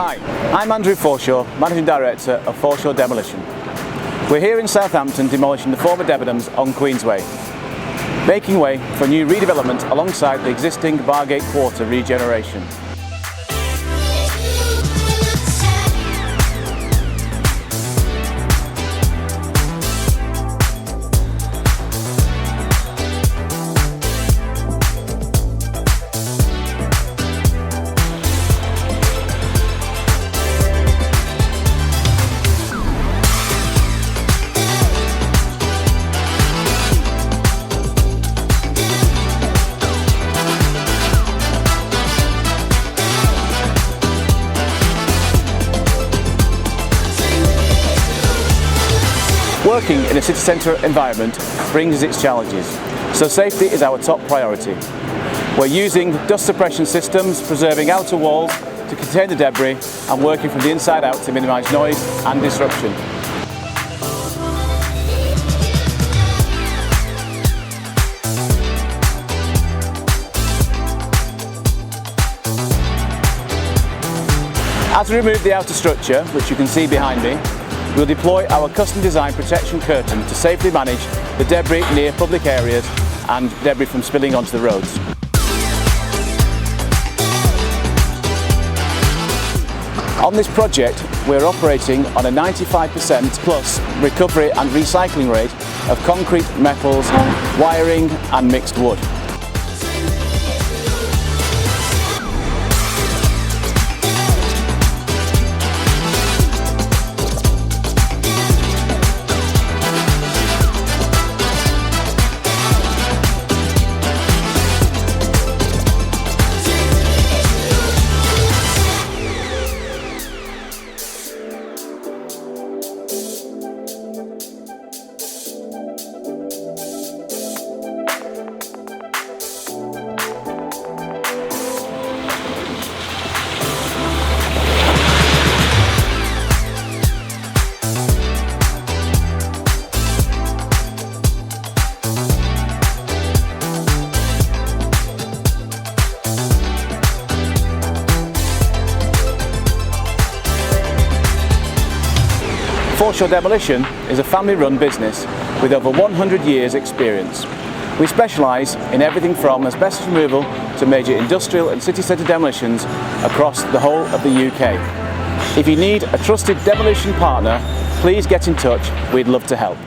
Hi, I'm Andrew Forshaw, Managing Director of Forshaw Demolition. We're here in Southampton demolishing the former Debenhams on Queensway, making way for new redevelopment alongside the existing Bargate Quarter regeneration. Working in a city centre environment brings its challenges, so safety is our top priority. We're using dust suppression systems, preserving outer walls to contain the debris and working from the inside out to minimise noise and disruption. As we remove the outer structure, which you can see behind me, we'll deploy our custom designed protection curtain to safely manage the debris near public areas and debris from spilling onto the roads. On this project, we're operating on a 95% plus recovery and recycling rate of concrete, metals, wiring and mixed wood. Forshaw Demolition is a family-run business with over 100 years' experience. We specialise in everything from asbestos removal to major industrial and city centre demolitions across the whole of the UK. If you need a trusted demolition partner, please get in touch, we'd love to help.